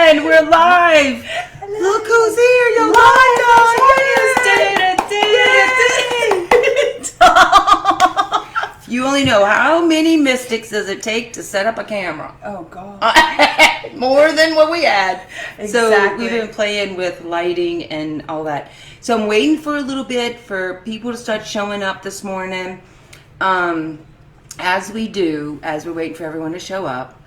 again. We're live. Look who's here. Yolanda. You only know how many mystics does it take to set up a camera? Oh, God. More than what we had. Exactly. So we've been playing with lighting and all that. So I'm waiting for a little bit for people to start showing up this morning. As we're waiting for everyone to show up,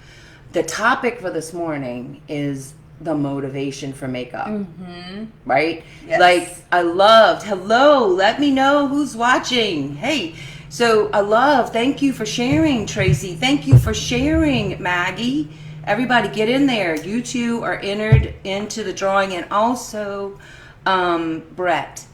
the topic for this morning is the motivation for makeup. Mm-hmm. Right? Yes. Like, hello, let me know who's watching. Hey, so thank you for sharing, Tracy. Thank you for sharing, Maggie. Everybody get in there. You two are entered into the drawing. And also, Brett.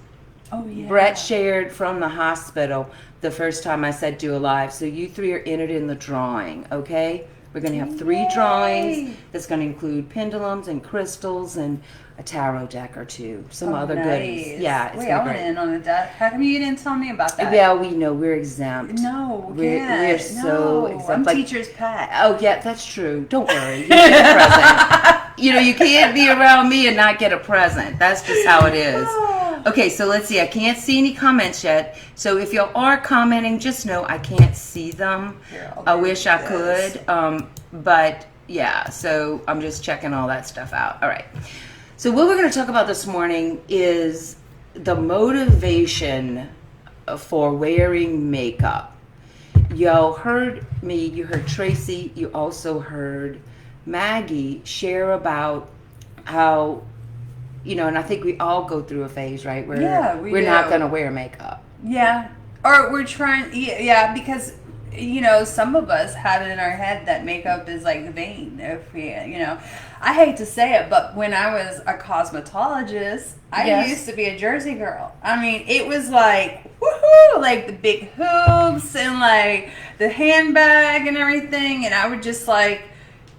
Oh, yeah. Brett shared from the hospital the first time I said do a live. So you three are entered in the drawing, okay? We're going to have 3 drawings. That's going to include pendulums and crystals and a tarot deck or 2. Some other goodies. Yeah, it's Wait, I want in on the deck. How come you didn't tell me about that? Well, we know we're exempt. No, we're so exempt. I'm teacher's pet. Oh, yeah, that's true. Don't worry. You get a present. You can't be around me and not get a present. That's just how it is. Okay, so let's see. I can't see any comments yet. So if y'all are commenting, just know I can't see them. Here, I wish I could. But yeah, so I'm just checking all that stuff out. All right. So what we're going to talk about this morning is the motivation for wearing makeup. Y'all heard me. You heard Tracy. You also heard Maggie share about how, and I think we all go through a phase, right? Where we're not going to wear makeup. Yeah. Or we're trying, because, some of us have it in our head that makeup is like vain. If we, I hate to say it, but when I was a cosmetologist, I used to be a Jersey girl. I mean, it was like, woohoo, like the big hoops and like the handbag and everything. And I would just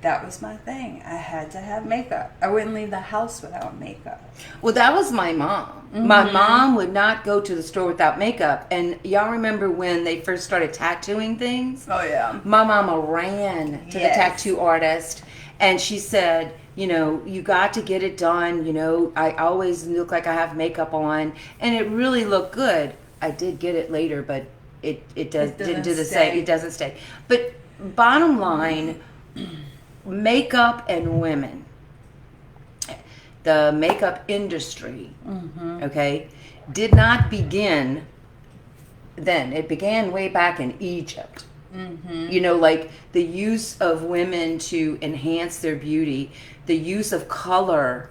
that was my thing. I had to have makeup. I wouldn't leave the house without makeup. Well, that was my mom. Mm-hmm. My mom would not go to the store without makeup. And y'all remember when they first started tattooing things? Oh, yeah. My mama ran to the tattoo artist, and she said, you got to get it done. I always look like I have makeup on, and it really looked good. I did get it later, but it didn't do the same. It doesn't stay. But bottom line, makeup and women, the makeup industry, okay, did not begin then. It began way back in Egypt. Like the use of women to enhance their beauty, the use of color,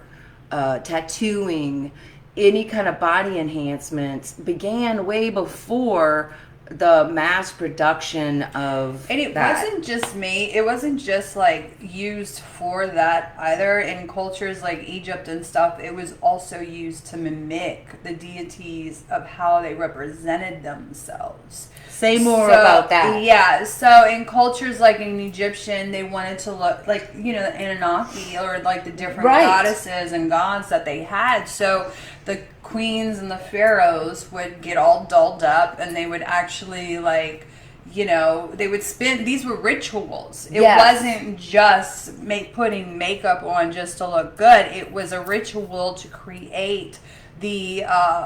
tattooing, any kind of body enhancements began way before the mass production of and it wasn't just it wasn't just used for that either. In cultures like Egypt and stuff, it was also used to mimic the deities of how they represented themselves. Say more about that. Yeah, so in cultures like in Egyptian, they wanted to look like, the Anunnaki or like the different goddesses and gods that they had. So the queens and the pharaohs would get all dolled up, and they would actually they would spin. These were rituals. It wasn't just putting makeup on just to look good. It was a ritual to create the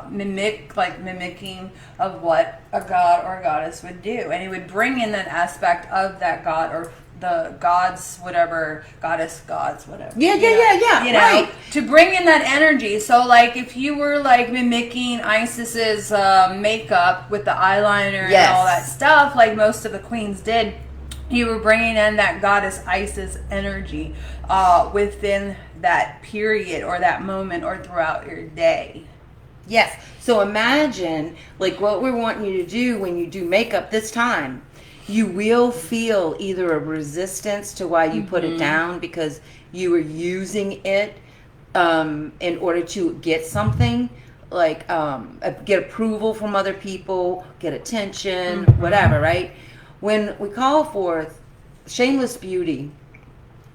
mimicking of what a god or a goddess would do, and it would bring in that aspect of that god or the gods, whatever, goddess, gods, whatever. Right. To bring in that energy. So, if you were, mimicking Isis's makeup with the eyeliner and all that stuff, like most of the queens did, you were bringing in that goddess Isis energy within that period or that moment or throughout your day. Yes. So imagine, what we're wanting you to do when you do makeup this time. You will feel either a resistance to why you put it down because you were using it in order to get something, get approval from other people, get attention, whatever, right? When we call forth Shameless Beauty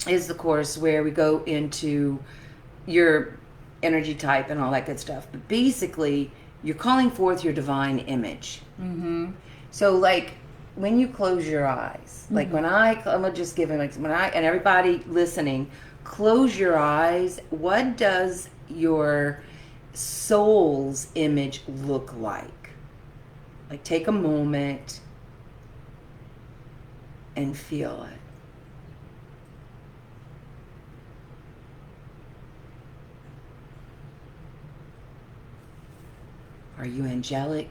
is the course where we go into your energy type and all that good stuff. But basically, you're calling forth your divine image. So, when you close your eyes, when I'm just giving, and everybody listening, close your eyes. What does your soul's image look like? Like, take a moment and feel it. Are you angelic?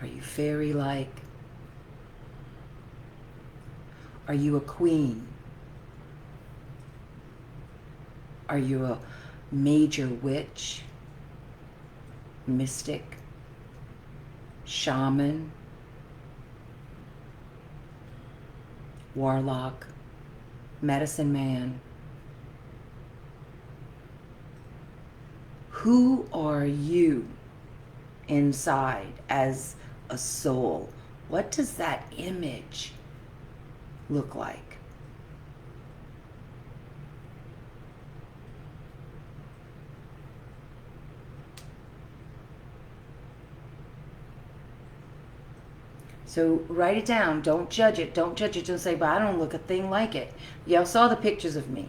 Are you fairy-like? Are you a queen? Are you a major witch, mystic, shaman, warlock, medicine man? Who are you inside as a soul? What does that image look like? So write it down. Don't judge it. Don't judge it. Don't say, but I don't look a thing like it. Y'all saw the pictures of me.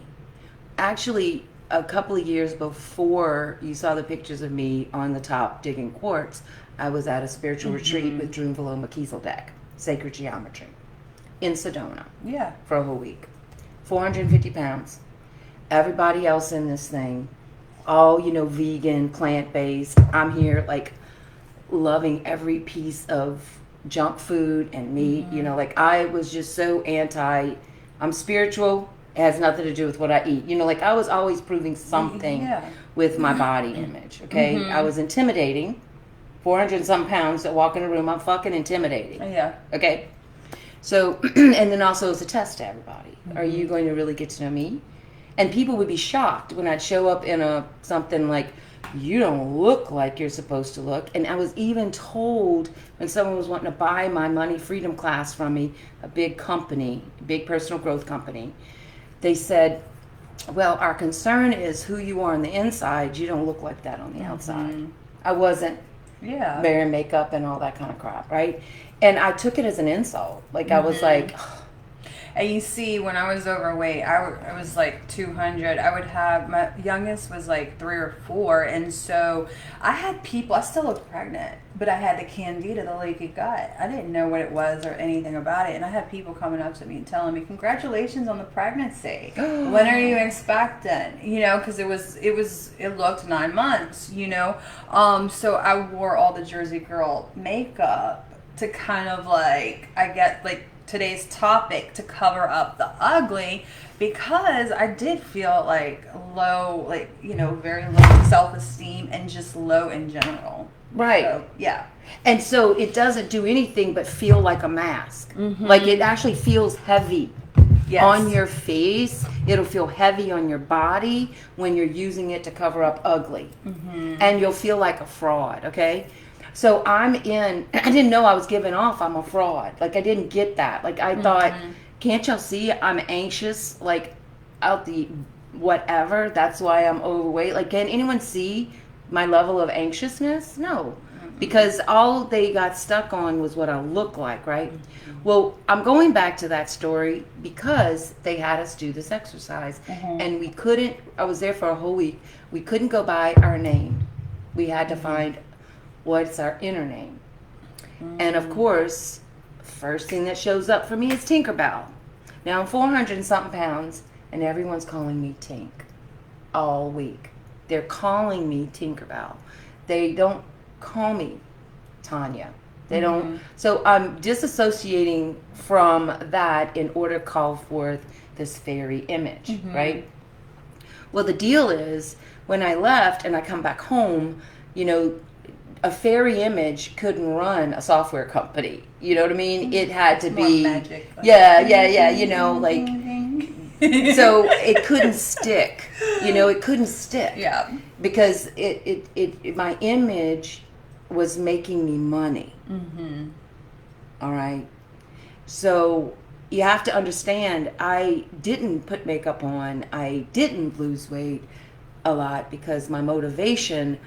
Actually, a couple of years before you saw the pictures of me on the top digging quartz, I was at a spiritual retreat with Dream Veloma Kieseldek, Sacred Geometry, in Sedona. Yeah. For a whole week. 450 pounds. Everybody else in this thing, all, vegan, plant-based. I'm here, like, loving every piece of junk food and meat. I was just so I'm spiritual. It has nothing to do with what I eat. I was always proving something with my body image, okay? I was intimidating. 400 and some pounds that walk in a room, I'm fucking intimidating. Yeah. Okay? So, and then also as a test to everybody. Are you going to really get to know me? And people would be shocked when I'd show up in something like, you don't look like you're supposed to look. And I was even told when someone was wanting to buy my Money Freedom class from me, a big company, big personal growth company, they said, well, our concern is who you are on the inside. You don't look like that on the outside. I wasn't wearing makeup and all that kind of crap, right? And I took it as an insult. Like, I was like... And you see, when I was overweight, I was like 200. I would have, my youngest was like 3 or 4. And so I had people, I still looked pregnant, but I had the candida, the leaky gut. I didn't know what it was or anything about it. And I had people coming up to me and telling me, congratulations on the pregnancy. When are you expecting? Because it looked 9 months, So I wore all the Jersey Girl makeup to kind of today's topic, to cover up the ugly, because I did feel like low, very low self-esteem and just low in general. Right. So, yeah. And so it doesn't do anything but feel like a mask. Like, it actually feels heavy on your face. It'll feel heavy on your body when you're using it to cover up ugly. And you'll feel like a fraud, okay? So I didn't know I was giving off I'm a fraud. Like, I didn't get that. Like, I thought, can't y'all see I'm anxious, like, out the whatever? That's why I'm overweight. Like, can anyone see my level of anxiousness? No. Because all they got stuck on was what I look like, right? Well, I'm going back to that story because they had us do this exercise. And I was there for a whole week. We couldn't go by our name. We had to find what's our inner name. And of course, first thing that shows up for me is Tinkerbell. Now I'm 400 and something pounds and everyone's calling me Tink all week. They're calling me Tinkerbell. They don't call me Tanya. They don't. So I'm disassociating from that in order to call forth this fairy image, right? Well, the deal is, when I left and I come back home, a fairy image couldn't run a software company. You know what I mean? It had to be magic. Yeah, like so it couldn't stick. It couldn't stick. Yeah. Because my image was making me money. All right. So you have to understand, I didn't put makeup on. I didn't lose weight a lot because my motivation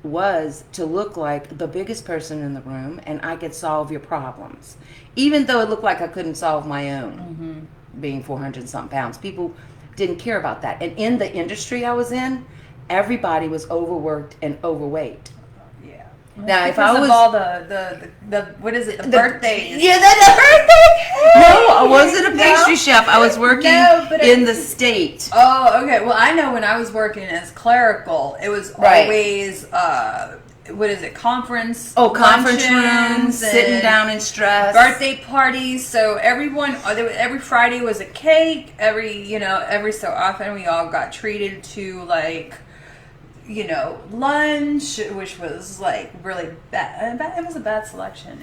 was to look like the biggest person in the room and I could solve your problems, even though it looked like I couldn't solve my own. being 400 and something pounds. People didn't care about that. And in the industry I was in, everybody was overworked and overweight. Yeah. Now, if Because I was of all the what is it, the birthdays? Yeah, the birthday. No, I wasn't a pastry chef. I was working in the state. Oh, okay. Well, I know when I was working as clerical, it was always what is it? Conference Conference rooms, sitting down in stress, birthday parties. So everyone, every Friday was a cake. Every so often we all got treated to like, lunch, which was like really bad. It was a bad selection,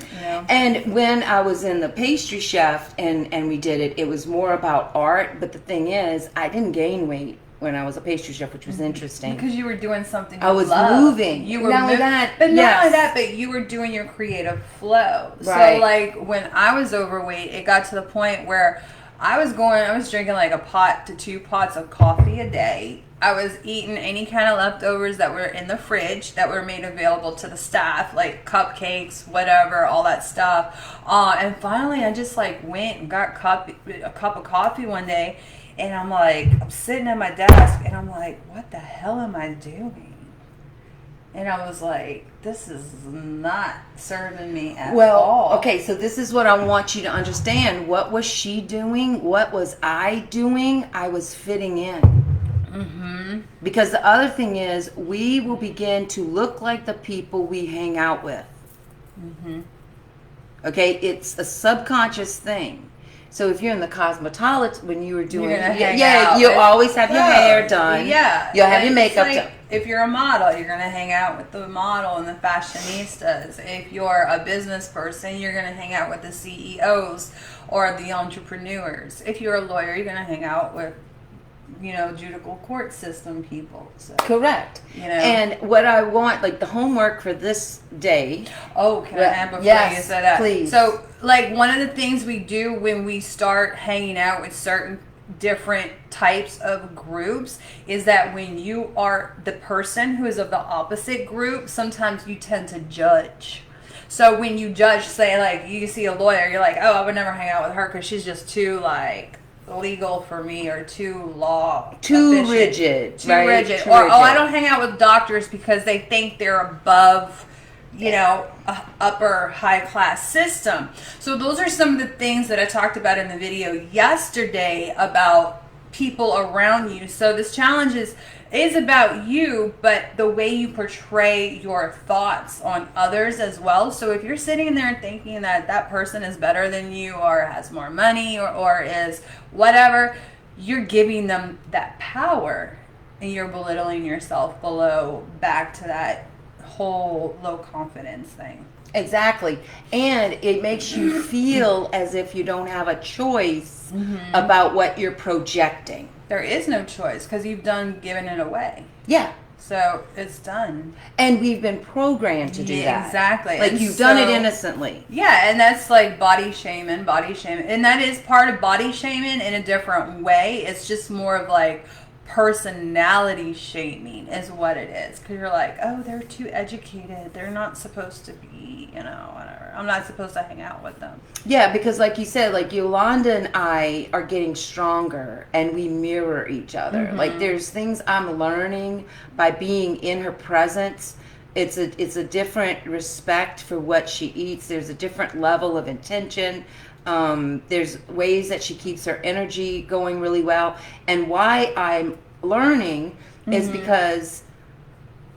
And when I was in the pastry chef and we did it, it was more about art. But the thing is, I didn't gain weight when I was a pastry chef, which was interesting. Because you were doing something I was loved. moving. You were not only that, but not only that, but you were doing your creative flow. Right. So like when I was overweight, it got to the point where I was drinking like a pot to 2 pots of coffee a day. I was eating any kind of leftovers that were in the fridge that were made available to the staff, like cupcakes, whatever, all that stuff. And finally, I just like went and got a cup of coffee one day, and I'm sitting at my desk, and I'm like, what the hell am I doing? And I was like, this is not serving me at all. Okay, so this is what I want you to understand. What was she doing? What was I doing? I was fitting in. Because the other thing is, we will begin to look like the people we hang out with. Okay, it's a subconscious thing. So if you're in the cosmetologist, when you were doing, you always have your hair done. Yeah, you'll have your makeup done. If you're a model, you're gonna hang out with the model and the fashionistas. If you're a business person, you're gonna hang out with the CEOs or the entrepreneurs. If you're a lawyer, you're gonna hang out with judicial court system people. So, correct. And what I want, like the homework for this day. Oh, can I add before you say that? Please. So, like one of the things we do when we start hanging out with certain different types of groups is that when you are the person who is of the opposite group, sometimes you tend to judge. So when you judge, say like you see a lawyer, you're like, oh, I would never hang out with her because she's just too like legal for me, or too rigid, or I don't hang out with doctors because they think they're above upper high class system. So those are some of the things that I talked about in the video yesterday about people around you. So this challenge is about you, but the way you portray your thoughts on others as well. So if you're sitting there and thinking that that person is better than you, or has more money, or is whatever, you're giving them that power, and you're belittling yourself back to that whole low confidence thing. Exactly. And it makes you feel as if you don't have a choice about what you're projecting. There is no choice because you've given it away. Yeah. So it's done. And we've been programmed to do that. Exactly. Like you've done it innocently. Yeah, and that's like body shaming. And that is part of body shaming in a different way. It's just more of like personality shaming is what it is. Because you're like, oh, they're too educated. They're not supposed to be, whatever. I'm not supposed to hang out with them. Yeah, because like you said, like Yolanda and I are getting stronger and we mirror each other. Like there's things I'm learning by being in her presence. It's a different respect for what she eats. There's a different level of intention. There's ways that she keeps her energy going really well. And why I'm learning is because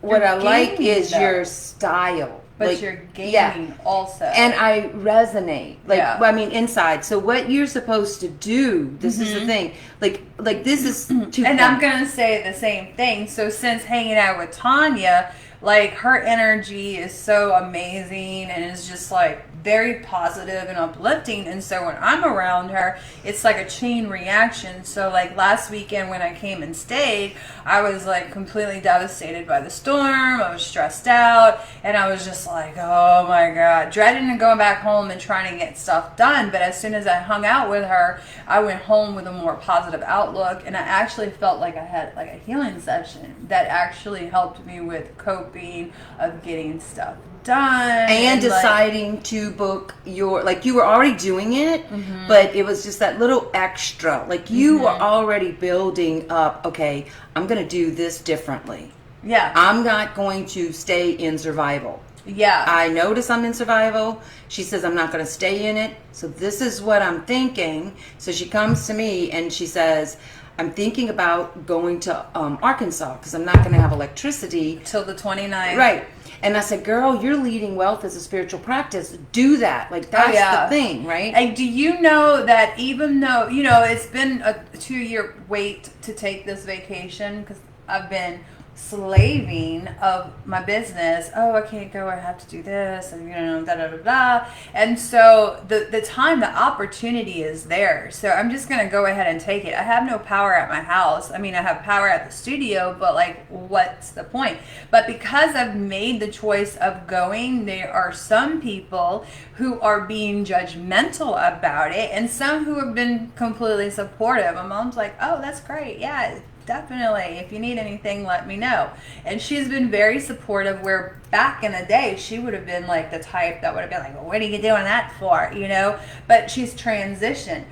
what I like is your style. But you're gaining also. And I resonate. I mean, inside. So what you're supposed to do, this is the thing. Like this is And I'm going to say the same thing. So since hanging out with Tanya, like her energy is so amazing and is just like very positive and uplifting. And so when I'm around her, it's like a chain reaction. So like last weekend when I came and stayed, I was like completely devastated by the storm. I was stressed out and I was just like, oh my God, dreading going back home and trying to get stuff done. But as soon as I hung out with her, I went home with a more positive outlook, and I actually felt like I had like a healing session that actually helped me with coping, of getting stuff done. And deciding to book your, like, you were already doing it, but it was just that little extra. Like, you were already building up, okay, I'm going to do this differently. Yeah. I'm not going to stay in survival. Yeah. I notice I'm in survival. She says, I'm not going to stay in it. So this is what I'm thinking. So she comes to me and she says, I'm thinking about going to Arkansas because I'm not going to have electricity. Till the 29th. Right. And I said, girl, you're leading wealth as a spiritual practice. Do that. Like, that's the thing, right? And do you know that even though, you know, it's been a 2-year wait to take this vacation because I've been slaving of my business. Oh, I can't go, I have to do this, and and so the time, the opportunity is there, so I'm just gonna go ahead and take it. I have no power at my house. I mean, I have power at the studio, but like, what's the point? But because I've made the choice of going, there are some people who are being judgmental about it and some who have been completely supportive. My mom's like, oh, that's great, yeah, definitely. If you need anything, let me know. And she's been very supportive, where back in the day, she would have been like the type that would have been like, well, what are you doing that for? You know, but she's transitioned.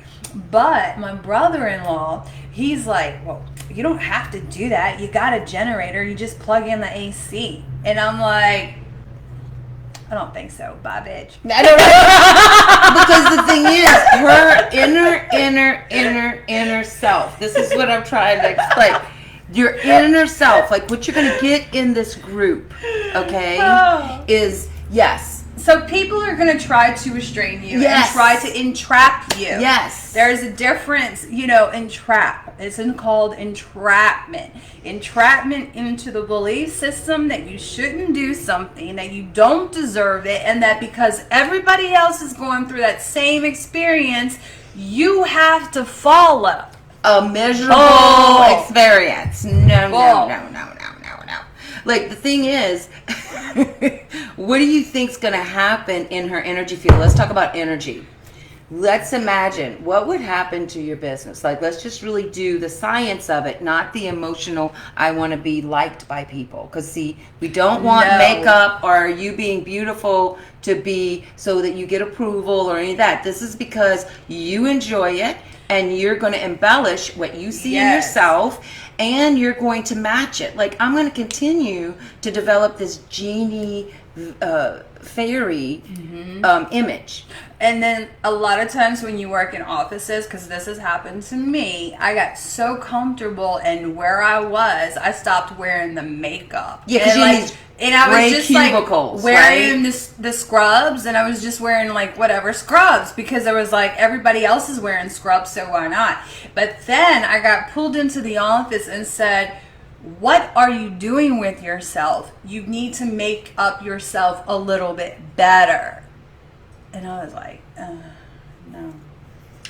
But my brother-in-law, he's like, well, you don't have to do that. You got a generator. You just plug in the AC. And I'm like, I don't think so. Bye, bitch. I don't know. Because the thing is, her inner self. This is what I'm trying to explain. Your inner self, like what you're going to get in this group, okay, is, yes. So people are going to try to restrain you Yes. and try to entrap you. Yes. There's a difference, you know, entrap. It's called entrapment. Entrapment into the belief system that you shouldn't do something, that you don't deserve it, and that because everybody else is going through that same experience, you have to follow A measurable experience. No. Like, the thing is, what do you think's going to happen in her energy field? Let's talk about energy. Let's imagine what would happen to your business. Like, let's just really do the science of it, not the emotional, I want to be liked by people. Because, see, we don't want makeup or you being beautiful to be so that you get approval or any of that. This is because you enjoy it and you're going to embellish what you see in yourself, and you're going to match it. Like, I'm going to continue to develop this genie fairy image. And then a lot of times when you work in offices, because this has happened to me, I got so comfortable in where I was, I stopped wearing the makeup. Yeah, because and I was just cubicles, like wearing the scrubs, and I was just wearing like whatever scrubs because I was like, everybody else is wearing scrubs, so why not? But then I got pulled into the office and said, what are you doing with yourself? You need to make up yourself a little bit better. And I was like, no.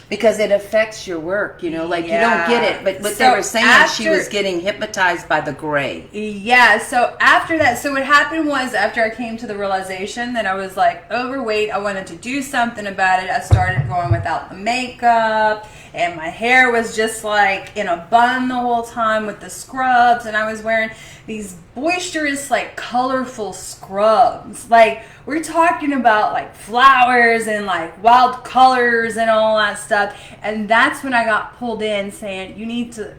Because it affects your work, you know, like you don't get it. But what they were saying, she was getting hypnotized by the gray. Yeah, so after that, so what happened was, after I came to the realization that I was like overweight, I wanted to do something about it. I started going without the makeup, and my hair was just like in a bun the whole time with the scrubs, and I was wearing these boisterous, like colorful scrubs. Like, we're talking about like flowers and like wild colors and all that stuff. And that's when I got pulled in saying, you need to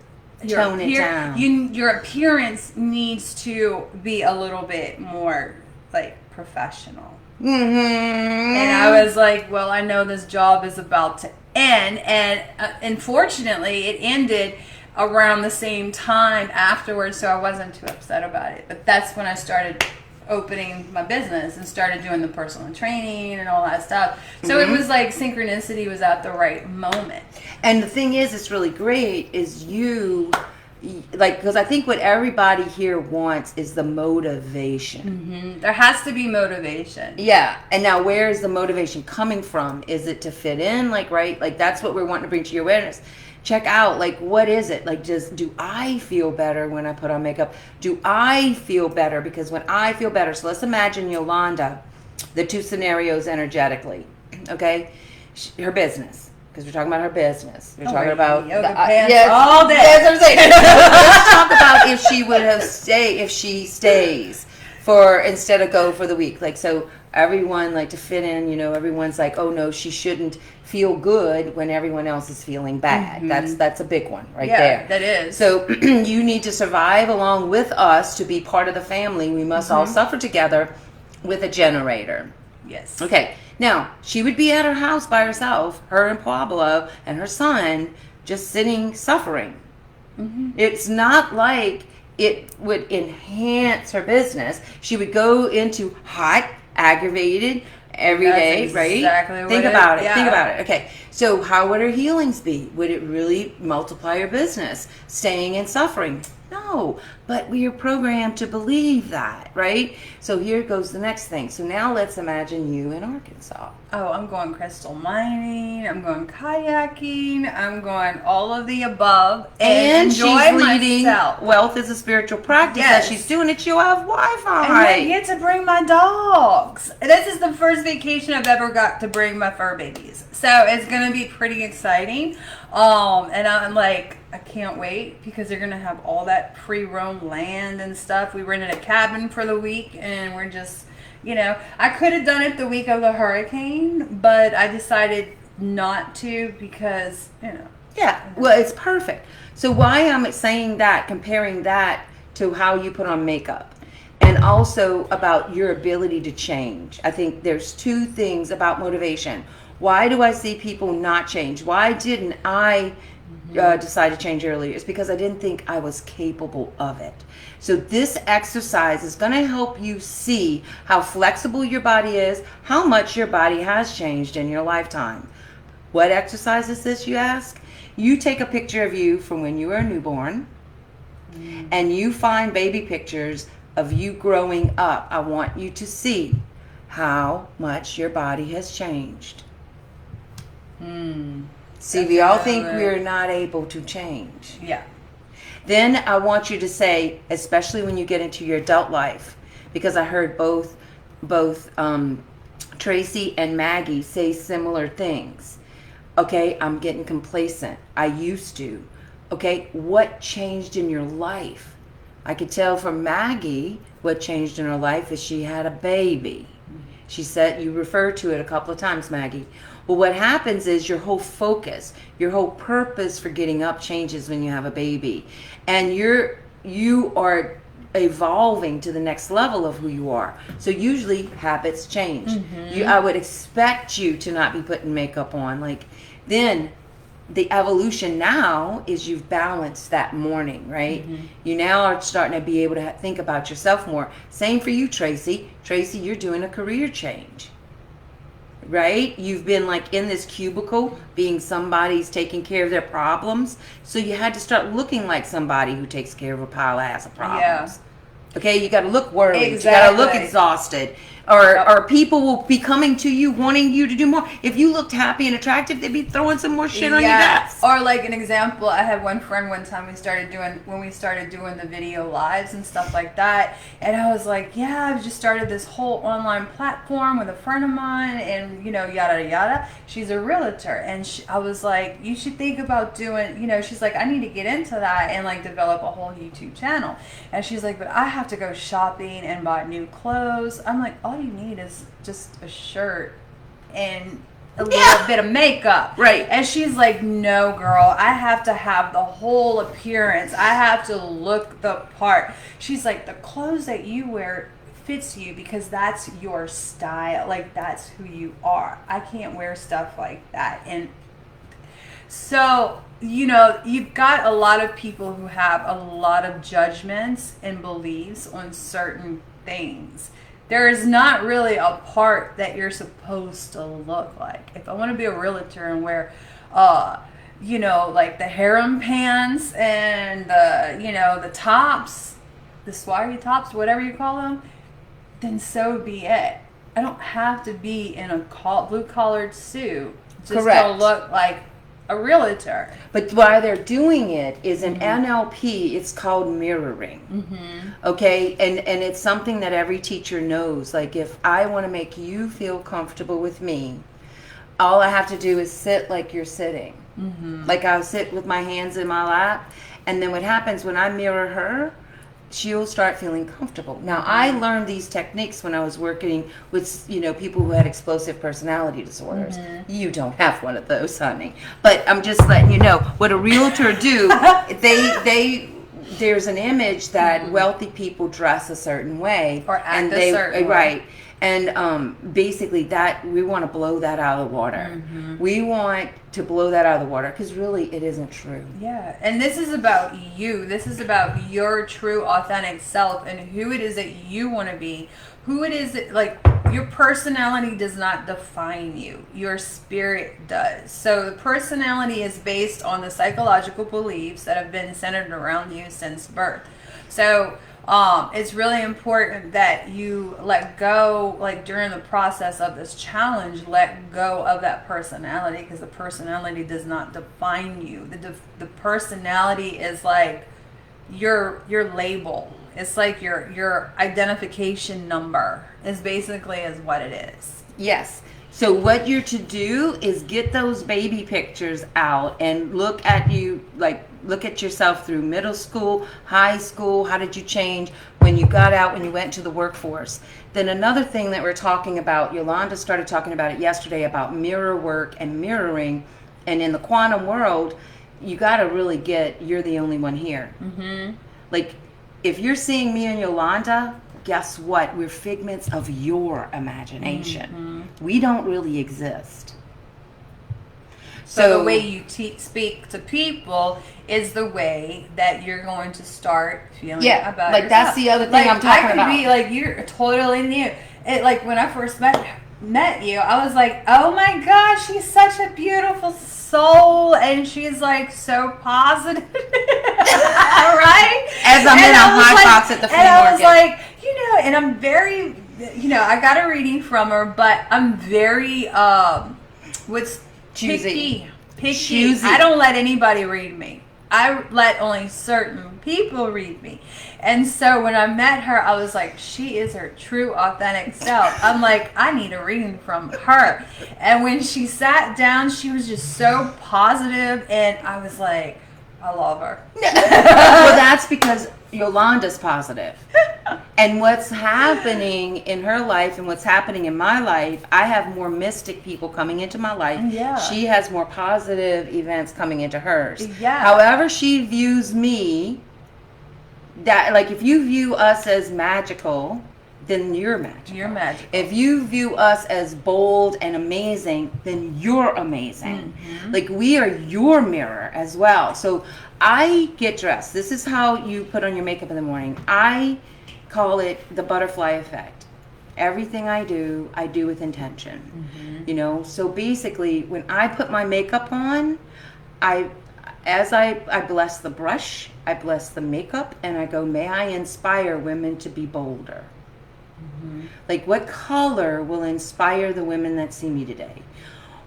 tone it down. Your appearance needs to be a little bit more like professional. And I was like, well, I know this job is about to end, and unfortunately it ended around the same time afterwards, so I wasn't too upset about it. But that's when I started opening my business and started doing the personal training and all that stuff. So it was like synchronicity was at the right moment. And the thing is, it's really great is you, like, because I think what everybody here wants is the motivation. There has to be motivation. Yeah. And now, where is the motivation coming from? Is it to fit in? Like, right? Like, that's what we're wanting to bring to your awareness. Check out, like, what is it? Like, just, do I feel better when I put on makeup? Do I feel better? Because when I feel better, so let's imagine Yolanda, the two scenarios energetically, okay? Her business, because we're talking about her business. We're talking about yoga pants all day. That's what I'm saying. Let's talk about if she would have stayed, if she stays. for instead of go for the week. Like, so everyone, like, to fit in, you know, everyone's like, oh no, she shouldn't feel good when everyone else is feeling bad. That's a big one right there. That is. So you need to survive along with us to be part of the family. We must all suffer together with a generator. Yes. Okay. Now, she would be at her house by herself, her and Pablo and her son, just sitting, suffering. It's not like it would enhance her business. She would go into hot, aggravated every day, right? Exactly. Think about it. Think about it. Okay. So how would her healings be? Would it really multiply her business? Staying in suffering? No. But we are programmed to believe that, right? So here goes the next thing. So now let's imagine you in Arkansas. Oh, I'm going crystal mining. I'm going kayaking. I'm going all of the above. And enjoy she's leading myself. Wealth is a Spiritual Practice. Yes. As she's doing it, she'll have And Wi-Fi. I get to bring my dogs. This is the first vacation I've ever got to bring my fur babies. So it's going to be pretty exciting. And I'm like, I can't wait because they're going to have all that free roam land and stuff. We rented a cabin for the week and we're just, you know, I could have done it the week of the hurricane, but I decided not to because, you know. Yeah, well, it's perfect. So why I'm saying that, comparing that to how you put on makeup, and also about your ability to change. I think there's two things about motivation. Why do I see people not change? Why didn't I decide to change earlier? It's because I didn't think I was capable of it. So this exercise is going to help you see how flexible your body is, how much your body has changed in your lifetime. What exercise is this, you ask? You take a picture of you from when you were a newborn, and you find baby pictures of you growing up. I want you to see how much your body has changed. See, we all think we're not able to change. Yeah. Then I want you to say, especially when you get into your adult life, because I heard both Tracy and Maggie say similar things. Okay, I'm getting complacent. I used to. Okay, what changed in your life? I could tell from Maggie what changed in her life is she had a baby. She said, you referred to it a couple of times, Maggie. Well, what happens is your whole focus, your whole purpose for getting up changes when you have a baby. And you are evolving to the next level of who you are. So usually habits change. I would expect you to not be putting makeup on. Like, then the evolution now is you've balanced that morning, right? You now are starting to be able to think about yourself more. Same for you, Tracy. Tracy, you're doing a career change, right? You've been like in this cubicle being somebody's taking care of their problems. So you had to start looking like somebody who takes care of a pile of ass of problems. Yeah. Okay, you got to look worried. Exactly. You got to look exhausted. Or people will be coming to you wanting you to do more. If you looked happy and attractive, they'd be throwing some more shit on your desk. Or like an example, I had one friend one time when we started doing the video lives and stuff like that, and I was like, yeah, I've just started this whole online platform with a friend of mine, and you know, yada yada. She's a realtor, and I was like, you should think about doing, you know, she's like, I need to get into that and like develop a whole YouTube channel, and she's like, but I have to go shopping and buy new clothes. I'm like, all you need is just a shirt and a little bit of makeup. Right. And she's like, no, girl, I have to have the whole appearance. I have to look the part. She's like, the clothes that you wear fits you because that's your style. Like, that's who you are. I can't wear stuff like that. And so, you know, you've got a lot of people who have a lot of judgments and beliefs on certain things. There is not really a part that you're supposed to look like. If I want to be a realtor and wear, you know, like the harem pants and the, you know, the tops, the swaggly tops, whatever you call them, then so be it. I don't have to be in a blue-collared suit just to look like a realtor. But why they're doing it is in NLP, it's called mirroring. Okay, and it's something that every teacher knows. Like, if I want to make you feel comfortable with me, all I have to do is sit like you're sitting. Like, I'll sit with my hands in my lap, and then what happens when I mirror her, she'll start feeling comfortable. Now, I learned these techniques when I was working with, people who had explosive personality disorders. You don't have one of those, honey. But I'm just letting you know what a realtor do. There's an image that wealthy people dress a certain way, or act a certain way. Right. And basically that we want to blow that out of the water. We want to blow that out of the water because really it isn't true. Yeah. And this is about you. This is about your true authentic self and who it is that you want to be. Who it is that, like, your personality does not define you. Your spirit does. So the personality is based on the psychological beliefs that have been centered around you since birth. So it's really important that you let go, like during the process of this challenge, let go of that personality, because the personality does not define you. The personality is like your label. It's like your identification number is basically is what it is. Yes. So what you're to do is get those baby pictures out and look at yourself through middle school, high school. How did you change when you got out, when you went to the workforce? Then another thing that we're talking about, Yolanda started talking about it yesterday, about mirror work and mirroring. And in the quantum world, you got to really you're the only one here. Like, if you're seeing me and Yolanda, guess what? We're figments of your imagination. We don't really exist. So the way you speak to people is the way that you're going to start feeling about like yourself. That's the other thing I'm talking about. I could be like, you're totally new. Like when I first met you, I was like, oh my gosh, she's such a beautiful soul, and she's like so positive. Right? As I'm in a high box at the flea market. And I was like, and I'm very, I got a reading from her, but I'm very, choosy. Picky. I don't let anybody read me. I let only certain people read me. And so when I met her, I was like, she is her true, authentic self. I'm like, I need a reading from her. And when she sat down, she was just so positive, and I was like, I love her. Well, that's because Yolanda's positive. And what's happening in her life and what's happening in my life, I have more mystic people coming into my life. Yeah. She has more positive events coming into hers. Yeah. However she views me, that, like, if you view us as magical, then you're magical. You're magical. If you view us as bold and amazing, then you're amazing. Like, we are your mirror as well. So I get dressed. This is how you put on your makeup in the morning. I call it the butterfly effect. Everything I do with intention. So basically, when I put my makeup on, I bless the brush, I bless the makeup, and I go, may I inspire women to be bolder. Like, what color will inspire the women that see me today?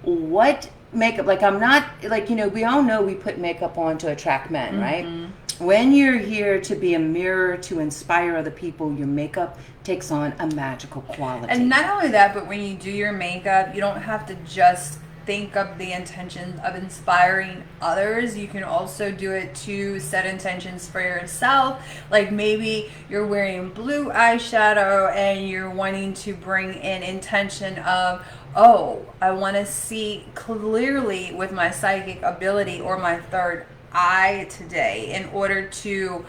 What makeup, like, I'm not, like, we all know we put makeup on to attract men, right? When you're here to be a mirror to inspire other people, your makeup takes on a magical quality. And not only that, but when you do your makeup, you don't have to just think of the intention of inspiring others. You can also do it to set intentions for yourself. Like, maybe you're wearing blue eyeshadow and you're wanting to bring in intention of, oh, I want to see clearly with my psychic ability or my third eye today in order to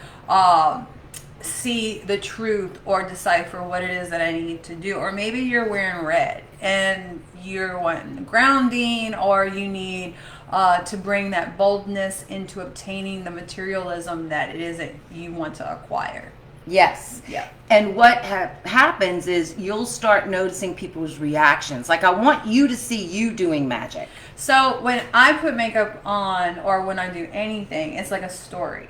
see the truth or decipher what it is that I need to do. Or maybe you're wearing red and you're wanting grounding, or you need to bring that boldness into obtaining the materialism that it is that you want to acquire. Yes. Yeah. And what happens is you'll start noticing people's reactions. Like, I want you to see you doing magic. So when I put makeup on, or when I do anything, it's like a story.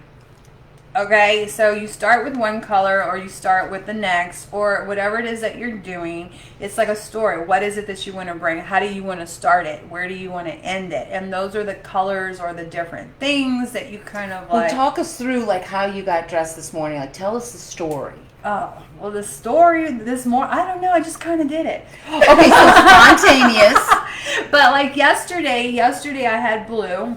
Okay, so you start with one color, or you start with the next, or whatever it is that you're doing. It's like a story. What is it that you want to bring? How do you want to start it? Where do you want to end it? And those are the colors or the different things that you kind of like. Well, talk us through, like, how you got dressed this morning. Like, tell us the story. Oh, well, the story this morning, I don't know. I just kind of did it. Okay, so spontaneous. But like yesterday I had blue.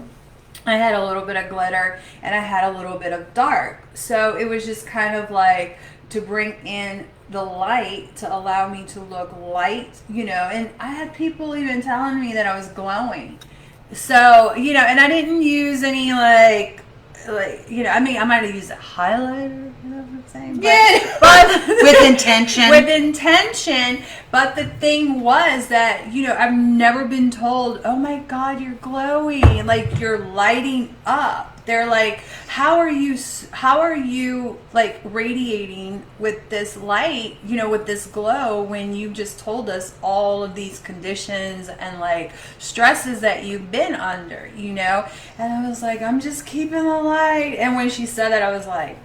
I had a little bit of glitter, and I had a little bit of dark. So it was just kind of like to bring in the light to allow me to look light, and I had people even telling me that I was glowing. So, and I didn't use any I mean, I might have used a highlighter, you know what I'm saying? But with intention. With intention. But the thing was that, I've never been told, oh my God, you're glowing. Like, you're lighting up. They're like, how are you like radiating with this light, with this glow when you just told us all of these conditions and like stresses that you've been under, And I was like, I'm just keeping the light. And when she said that, I was like,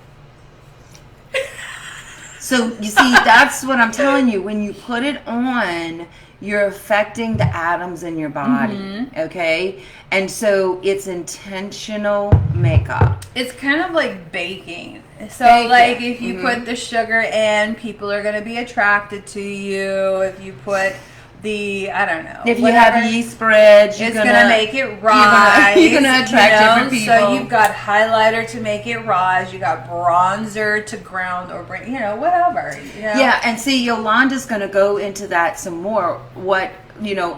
so you see, that's what I'm telling you. When you put it on, you're affecting the atoms in your body, okay? And so it's intentional makeup. It's kind of like baking. So like if you put the sugar in, people are going to be attracted to you. If you put I don't know. If you have yeast bread, it's going to make it rise. You're going to attract different people. So you've got highlighter to make it rise. You got bronzer to ground or bring, whatever. Yeah, and see, Yolanda's going to go into that some more.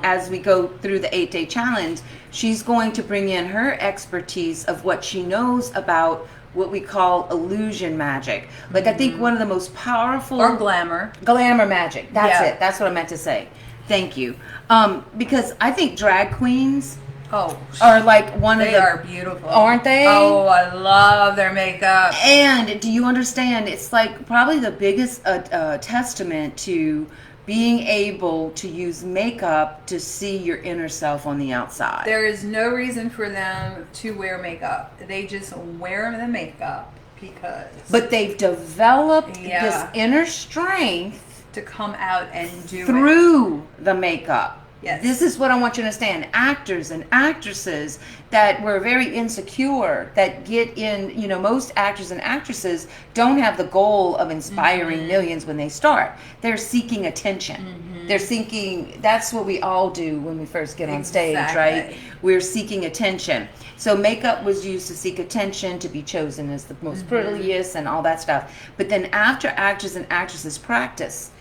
As we go through the 8-day challenge, she's going to bring in her expertise of what she knows about what we call illusion magic. Like, I think one of the most powerful... Or glamour. Glamour magic. That's it. That's what I meant to say. Thank you. Because I think drag queens are like They are beautiful. Aren't they? Oh, I love their makeup. And do you understand? It's like probably the biggest testament to being able to use makeup to see your inner self on the outside. There is no reason for them to wear makeup. They just wear the makeup because... But they've developed this inner strength to come out and do through the makeup. Yes. This is what I want you to understand. Actors and actresses that were very insecure, that get in, most actors and actresses don't have the goal of inspiring millions when they start. They're seeking attention. They're seeking, that's what we all do when we first get on stage, right? We're seeking attention. So makeup was used to seek attention, to be chosen as the most prettiest and all that stuff. But then after actors and actresses practice,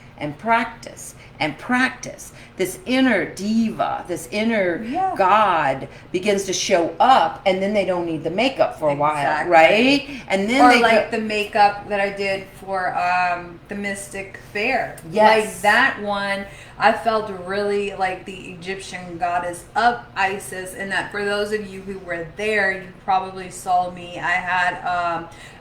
this inner diva, this inner God begins to show up, and then they don't need the makeup for a while, right? And then the makeup that I did for the Mystic Fair. Yes. Like that one, I felt really like the Egyptian goddess of Isis, and that for those of you who were there, you probably saw me. I had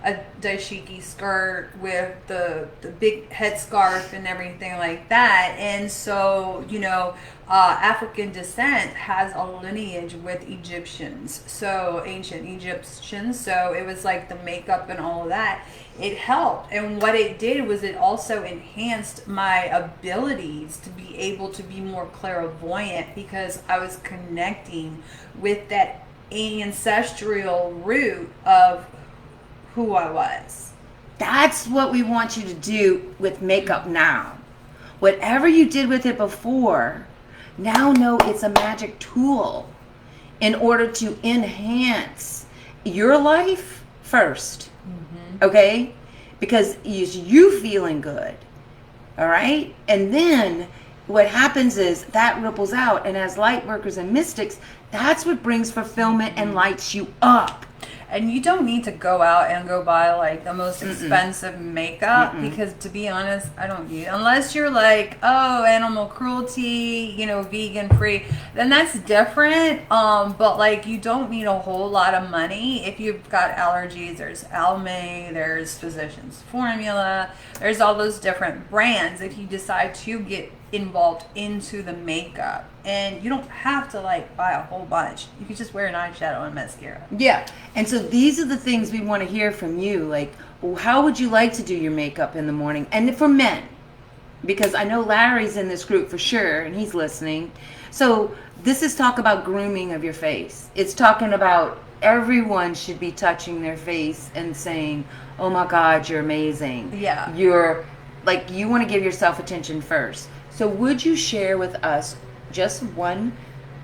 a dashiki skirt with the big headscarf and everything like that. And so, African descent has a lineage with Egyptians, so ancient Egyptians. So it was like the makeup and all of that. It helped. And what it did was it also enhanced my abilities to be able to be more clairvoyant, because I was connecting with that ancestral root of who I was. That's what we want you to do with makeup now. Whatever you did with it before, now know it's a magic tool in order to enhance your life first. Okay? Because it's you feeling good. All right? And then what happens is that ripples out, and as light workers and mystics, that's what brings fulfillment and lights you up. And you don't need to go out and go buy like the most expensive makeup, because to be honest, I don't need it. Unless you're like, oh, animal cruelty, vegan free, then that's different. But like, you don't need a whole lot of money. If you've got allergies, there's Almay, there's Physicians Formula, there's all those different brands if you decide to get involved into the makeup. And you don't have to like buy a whole bunch. You can just wear an eyeshadow and mascara. Yeah. And so these are the things we want to hear from you. Like, how would you like to do your makeup in the morning? And for men, because I know Larry's in this group for sure, and he's listening. So this is talk about grooming of your face. It's talking about everyone should be touching their face and saying, oh my God, you're amazing. Yeah. You're like, you want to give yourself attention first. So would you share with us just one,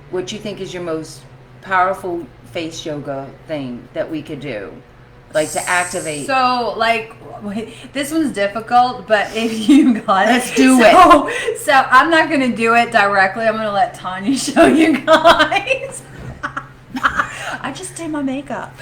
what you think is your most powerful face yoga thing that we could do? Like to activate. So, like, this one's difficult, but if you got it. Let's do it. So, I'm not going to do it directly. I'm going to let Tanya show you guys. I just did my makeup.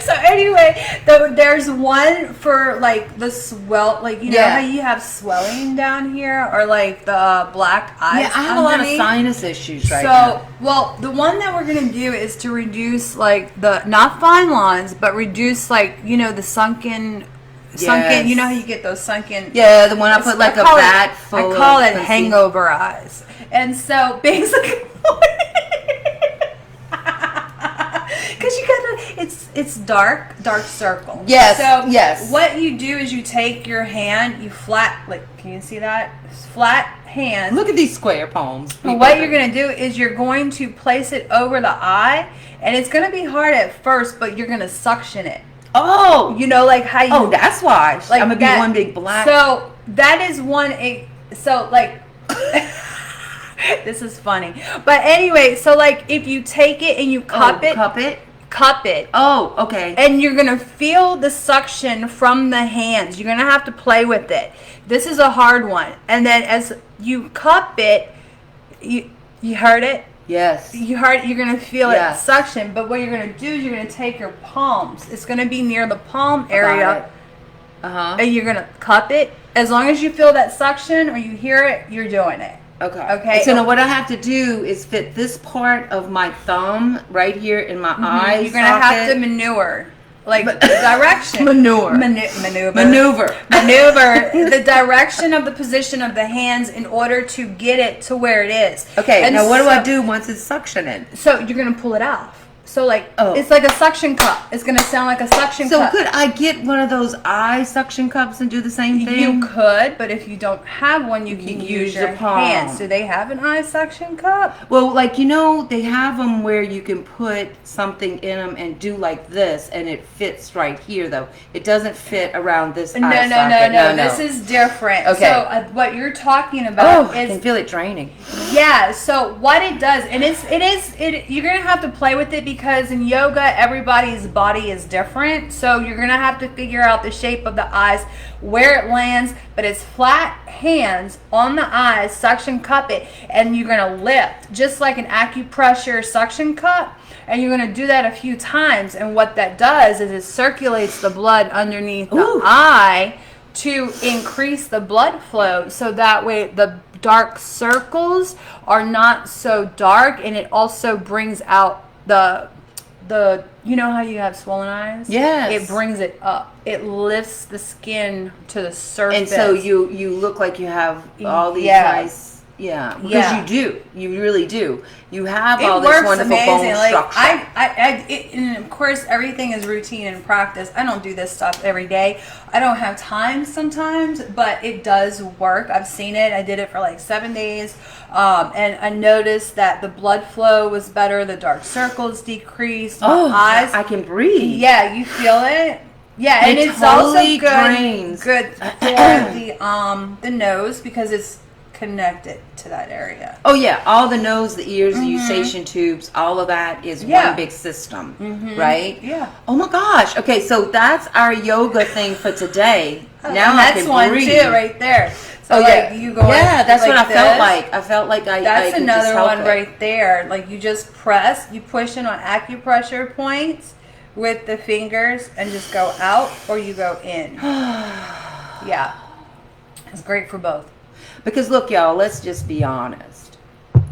So anyway, there's one for like the swell, like you know how you have swelling down here, or like the black eyes. Yeah, I have a lot of sinus issues right now. Well, the one that we're gonna do is to reduce like the not fine lines, but reduce like the sunken. You know how you get those sunken. Yeah, the one I put like a bat full. I call it hangover eyes, and so basically. Because you gotta, it's dark circle. Yes. So yes. What you do is you take your hand, you can you see that? Flat hand. Look at these square palms. What you're gonna do is you're going to place it over the eye, and it's gonna be hard at first, but you're gonna suction it. Oh. Like how you. Oh, that's why. Like I'm gonna be one big black. So that is one. So like. This is funny. But anyway, so like if you take it and you cup it. Oh, okay. And you're going to feel the suction from the hands. You're going to have to play with it. This is a hard one. And then as you cup it, you heard it? Yes. You heard it, you're going to feel it suction. But what you're going to do is you're going to take your palms. It's going to be near the palm area. And you're going to cup it. As long as you feel that suction or you hear it, you're doing it. Okay. So now what I have to do is fit this part of my thumb right here in my eye. You're going to have to maneuver. Like the direction. Maneuver. The direction of the position of the hands in order to get it to where it is. Okay. And now what do I do once it's suctioning? So you're going to pull it off. So like it's like a suction cup. It's gonna sound like a suction cup. So could I get one of those eye suction cups and do the same thing? You could, but if you don't have one, you can use your hands. Do they have an eye suction cup? Well, like they have them where you can put something in them and do like this, and it fits right here. Though it doesn't fit around this. No. This is different. Okay. So what you're talking about is I can feel it draining. Yeah. So what it does, and you're gonna have to play with it because in yoga everybody's body is different, so you're gonna have to figure out the shape of the eyes, where it lands, but it's flat hands on the eyes, suction cup it, and you're gonna lift just like an acupressure suction cup, and you're gonna do that a few times, and what that does is it circulates the blood underneath the eye to increase the blood flow, so that way the dark circles are not so dark, and it also brings out the you know how you have swollen eyes? Yes. It brings it up. It lifts the skin to the surface. And so you look like you have all these nice because you do. You really do. You have all this wonderful bone structure. And of course, everything is routine and practice. I don't do this stuff every day. I don't have time sometimes, but it does work. I've seen it. I did it for like 7 days. And I noticed that the blood flow was better. The dark circles decreased. My eyes. I can breathe. Yeah, you feel it? Yeah, and it's totally also good for the nose because it's connected to that area. Oh yeah, all the nose, the ears, the eustachian tubes, all of that is one big system, right? Yeah. Oh my gosh. Okay, so that's our yoga thing for today. Now and that's one too, right there. So you go. Yeah, that's what I felt like. I felt like That's another one right there. Like you just press, you push in on acupressure points with the fingers and just go out or you go in. Yeah, it's great for both. Because look, y'all, let's just be honest.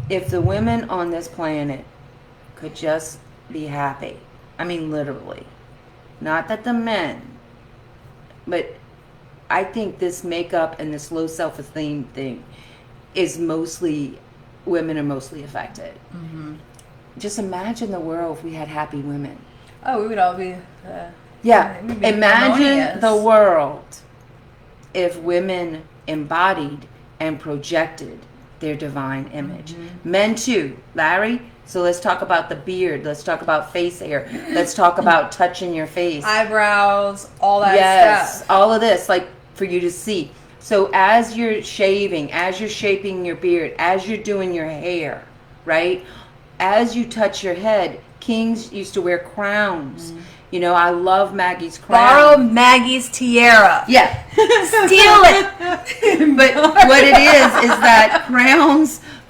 If the women on this planet could just be happy, I mean literally, not that the men, but I think this makeup and this low self-esteem thing is mostly, women are mostly affected. Just imagine the world if we had happy women. Oh, we would all be... imagine harmonious. the world if women embodied and projected their divine image. Men too, Larry. So let's talk about the beard. Let's talk about face hair. Let's talk about touching your face. Eyebrows, all that stuff. Yes, all of this, like for you to see. So as you're shaving, as you're shaping your beard, as you're doing your hair, right? as you touch your head, kings used to wear crowns. You know, I love Maggie's crown. Borrow Maggie's tiara. Yeah. Steal it. But what it is that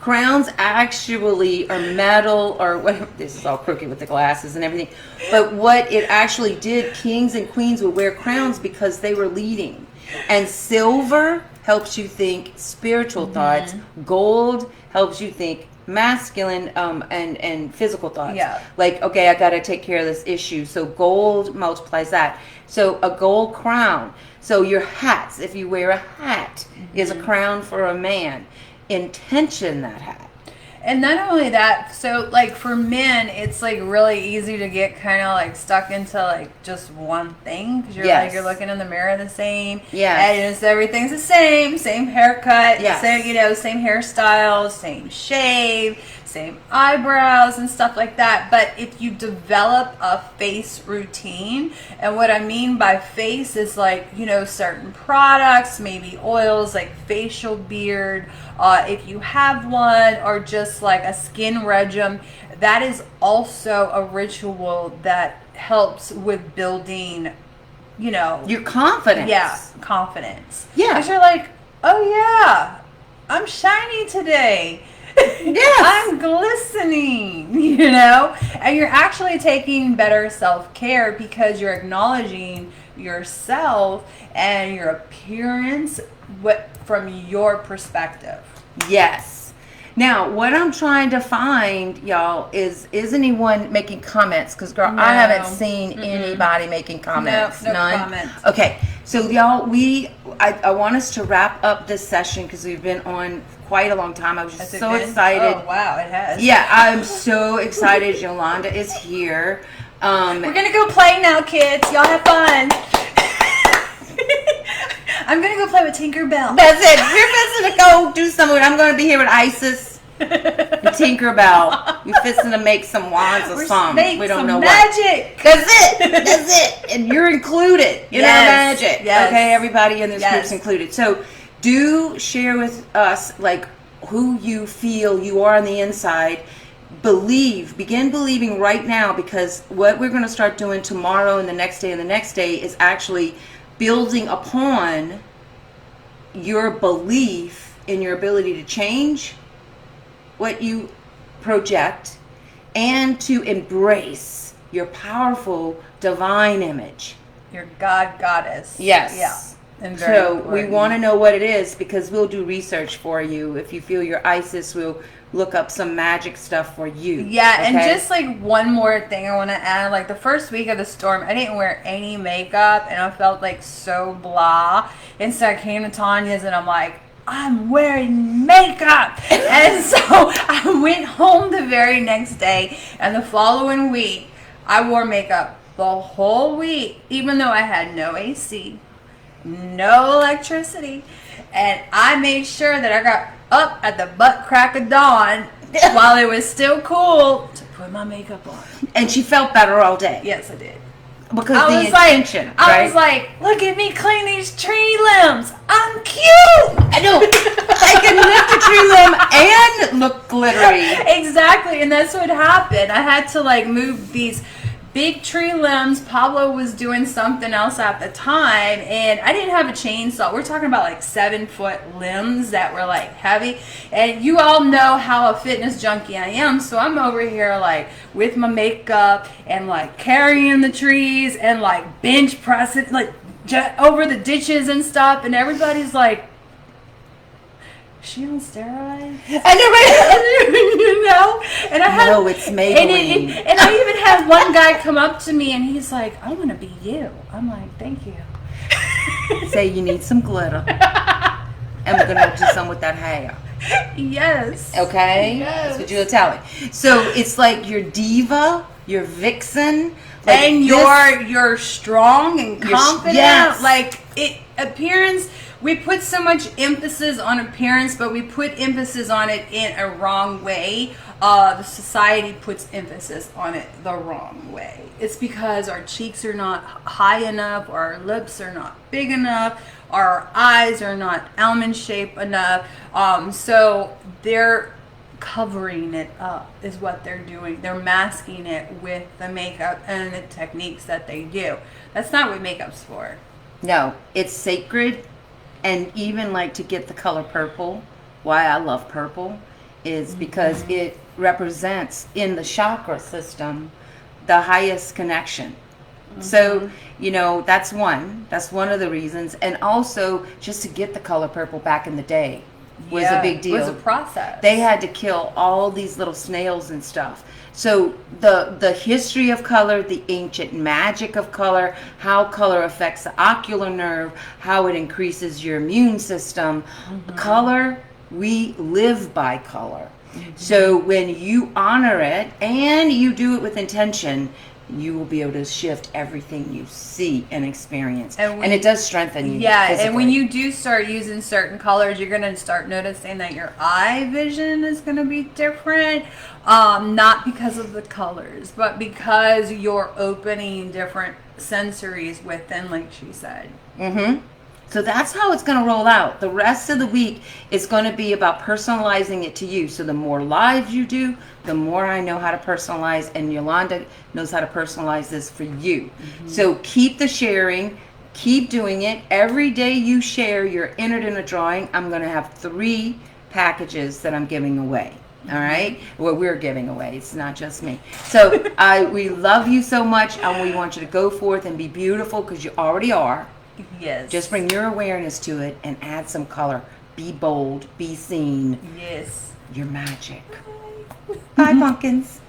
crowns actually are metal, or what, this is all crooked with the glasses and everything. But what it actually did, kings and queens would wear crowns because they were leading. And silver helps you think spiritual thoughts. Gold helps you think masculine and physical thoughts. Yeah. Like, okay, I got to take care of this issue. So gold multiplies that. So a gold crown. So your hats, if you wear a hat, is a crown for a man. Intention that hat. And not only that, so like for men, it's like really easy to get kind of like stuck into like just one thing because you're like you're looking in the mirror the same, and just everything's the same haircut, same hairstyle, same shave, same eyebrows and stuff like that. But if you develop a face routine, and what I mean by face is like, you know, certain products, maybe oils like facial beard, if you have one, or just like a skin regimen, that is also a ritual that helps with building, you know, your confidence. Yeah, confidence. Yeah. Because you're like, oh yeah, I'm shiny today. Yes. I'm glistening, you know? And you're actually taking better self-care because you're acknowledging yourself and your appearance from your perspective. Yes. Now, what I'm trying to find, y'all, is anyone making comments? Because, girl, No. I haven't seen anybody making comments. No None? comments. Okay. So, y'all, I want us to wrap up this session because we've been on quite a long time. I was just so excited. Oh, wow, it has. Yeah, I'm so excited. Yolanda is here. We're going to go play now, kids. Y'all have fun. I'm going to go play with Tinkerbell. That's it. We're fixing to go do something. I'm going to be here with Isis and Tinkerbell. We're fixing to make some wands or something. We don't know magic. What. That's it. That's it. And you're included in our magic. Yes. Okay, everybody in this group's included. So do share with us like who you feel you are on the inside. Begin believing right now, because what we're going to start doing tomorrow and the next day is actually building upon your belief in your ability to change what you project and to embrace your powerful divine image. Your goddess. Yes. Yeah. And So we want to know what it is, because we'll do research for you. If you feel you're Isis, we'll look up some magic stuff for you. Yeah, okay? and just like one more thing I want to add, like the first week of the storm, I didn't wear any makeup and I felt like so blah. And so I came to Tanya's and I'm like, I'm wearing makeup. And so I went home the very next day, and the following week I wore makeup the whole week, even though I had no AC, no electricity, and I made sure that I got up at the butt crack of dawn while it was still cool to put my makeup on. And she felt better all day. Yes, I did. Because I the intention, I was like, look at me clean these tree limbs. I'm cute. I know. I can lift a tree limb and look glittery. Exactly, and that's what happened. I had to like move these big tree limbs. Pablo was doing something else at the time, and I didn't have a chainsaw. We're talking about like 7-foot limbs that were like heavy, and you all know how a fitness junkie I am, so I'm over here like with my makeup and like carrying the trees and like bench pressing like over the ditches and stuff, and everybody's like, is she on steroids? I know, right? You know? And I had, no, it's Maybelline. And I even had one guy come up to me and he's like, I want to be you. I'm like, thank you. Say you need some glitter. And we're going to do some with that hair. Yes. Okay? Yes. That's what you're telling. So it's like your diva, your vixen. Like and you're strong and confident. Yes. Like appearance. We put so much emphasis on appearance, but we put emphasis on it in a wrong way. The society puts emphasis on it the wrong way. It's because our cheeks are not high enough, or our lips are not big enough, or our eyes are not almond shaped enough. So they're covering it up is what they're doing. They're masking it with the makeup and the techniques that they do. That's not what makeup's for. No, it's sacred. And even like to get the color purple, why I love purple is because it represents in the chakra system the highest connection. So, you know, that's one of the reasons. And also just to get the color purple back in the day was a big deal. It was a process. They had to kill all these little snails and stuff. So the history of color, the ancient magic of color, how color affects the ocular nerve, how it increases your immune system. Color, we live by color. So when you honor it and you do it with intention, you will be able to shift everything you see and experience. And it does strengthen you. Yeah, physically. and when you do start using certain colors, you're going to start noticing that your eye vision is going to be different. Not because of the colors, but because you're opening different sensories within, like she said. So that's how it's going to roll out. The rest of the week is going to be about personalizing it to you. So the more lives you do, the more I know how to personalize, and Yolanda knows how to personalize this for you. So keep the sharing, keep doing it. Every day you share, you're entered in a drawing. I'm going to have 3 packages that I'm giving away. All right? Well, we're giving away. It's not just me. So we love you so much, and we want you to go forth and be beautiful because you already are. Yes. Just bring your awareness to it and add some color. Be bold. Be seen. Yes. You're magic. Bye, pumpkins.